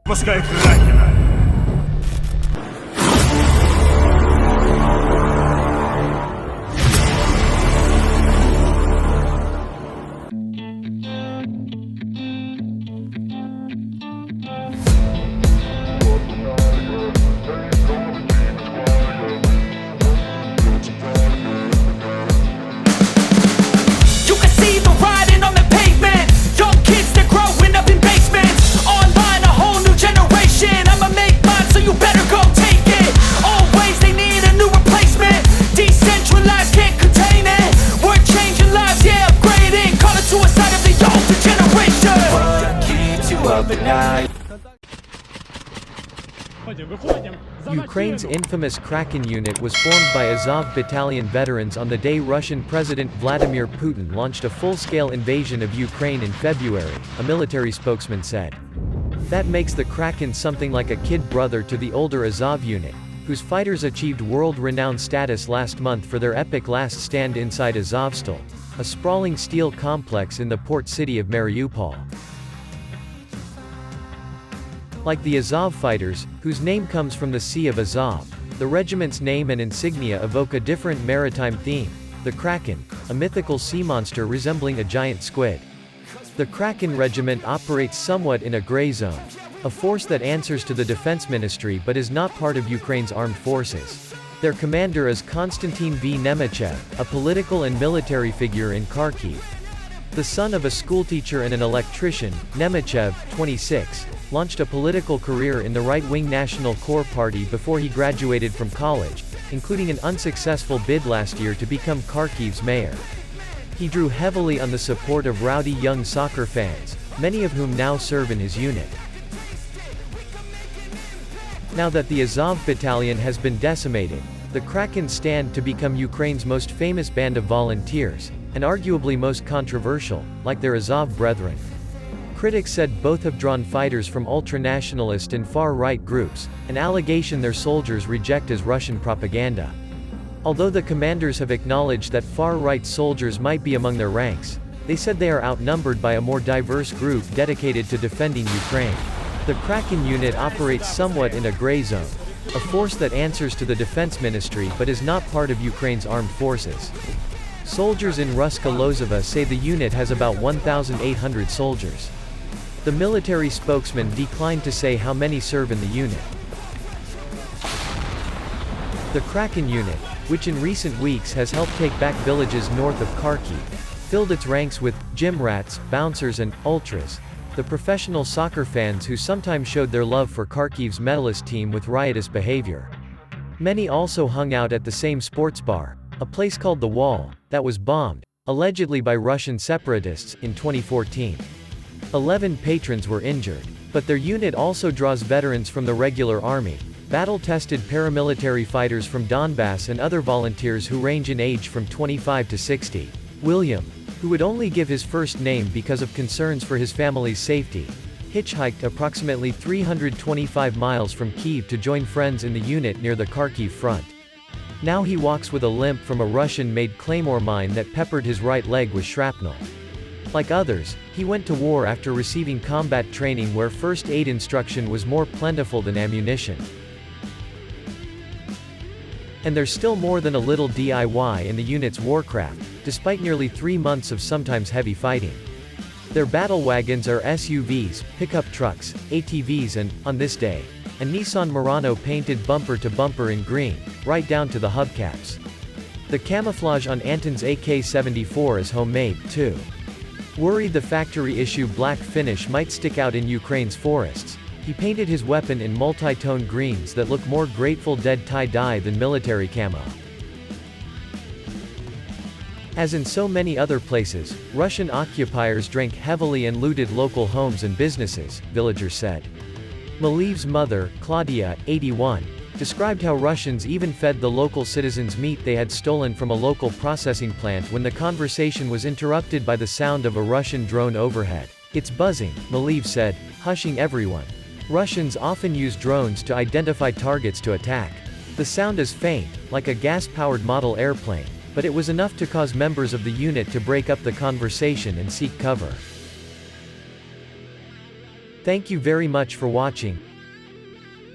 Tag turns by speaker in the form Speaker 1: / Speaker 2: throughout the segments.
Speaker 1: Пускай Кракена.
Speaker 2: Ukraine's infamous Kraken unit was formed by Azov Battalion veterans on the day Russian President Vladimir Putin launched a full-scale invasion of Ukraine in February, a military spokesman said. That makes the Kraken something like a kid brother to the older Azov unit, whose fighters achieved world-renowned status last month for their epic last stand inside Azovstal, a sprawling steel complex in the port city of Mariupol. Like the Azov fighters, whose name comes from the Sea of Azov, the regiment's name and insignia evoke a different maritime theme: the Kraken, a mythical sea monster resembling a giant squid. The Kraken regiment operates somewhat in a gray zone, a force that answers to the defense ministry but is not part of Ukraine's armed forces. Their commander is Konstantin V. Nemechev, a political and military figure in Kharkiv. The son of a schoolteacher and an electrician, Nemechev, 26, launched a political career in the right-wing National Corps Party before he graduated from college, including an unsuccessful bid last year to become Kharkiv's mayor. He drew heavily on the support of rowdy young soccer fans, many of whom now serve in his unit. Now that the Azov Battalion has been decimated, the Kraken stand to become Ukraine's most famous band of volunteers, and arguably most controversial, like their Azov brethren. Critics said both have drawn fighters from ultranationalist and far-right groups, an allegation their soldiers reject as Russian propaganda. Although the commanders have acknowledged that far-right soldiers might be among their ranks, they said they are outnumbered by a more diverse group dedicated to defending Ukraine. The Kraken unit operates somewhat in a gray zone, a force that answers to the defense ministry but is not part of Ukraine's armed forces. Soldiers in Ruska-Lozova say the unit has about 1,800 soldiers. The military spokesman declined to say how many serve in the unit. The Kraken unit, which in recent weeks has helped take back villages north of Kharkiv, filled its ranks with gym rats, bouncers and ultras, the professional soccer fans who sometimes showed their love for Kharkiv's medalist team with riotous behavior. Many also hung out at the same sports bar, a place called The Wall, that was bombed, allegedly by Russian separatists, in 2014. 11 patrons were injured. But their unit also draws veterans from the regular army, battle-tested paramilitary fighters from Donbas and other volunteers who range in age from 25 to 60. William, who would only give his first name because of concerns for his family's safety, hitchhiked approximately 325 miles from Kyiv to join friends in the unit near the Kharkiv front. Now he walks with a limp from a Russian-made claymore mine that peppered his right leg with shrapnel. Like others, he went to war after receiving combat training where first aid instruction was more plentiful than ammunition. And there's still more than a little DIY in the unit's warcraft, despite nearly 3 months of sometimes heavy fighting. Their battle wagons are SUVs, pickup trucks, ATVs and, on this day, a Nissan Murano painted bumper to bumper in green, right down to the hubcaps. The camouflage on Anton's AK-74 is homemade, too. Worried the factory-issue black finish might stick out in Ukraine's forests, he painted his weapon in multi-tone greens that look more Grateful Dead tie-dye than military camo. As in so many other places, Russian occupiers drank heavily and looted local homes and businesses, villagers said. Maliv's mother, Claudia, 81, described how Russians even fed the local citizens meat they had stolen from a local processing plant when the conversation was interrupted by the sound of a Russian drone overhead. "It's buzzing," Maliv said, hushing everyone. Russians often use drones to identify targets to attack. The sound is faint, like a gas-powered model airplane, but it was enough to cause members of the unit to break up the conversation and seek cover. Thank you very much for watching.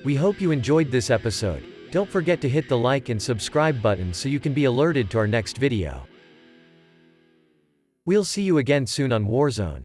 Speaker 2: We hope you enjoyed this episode. Don't forget to hit the like and subscribe button so you can be alerted to our next video. We'll see you again soon on Warzone.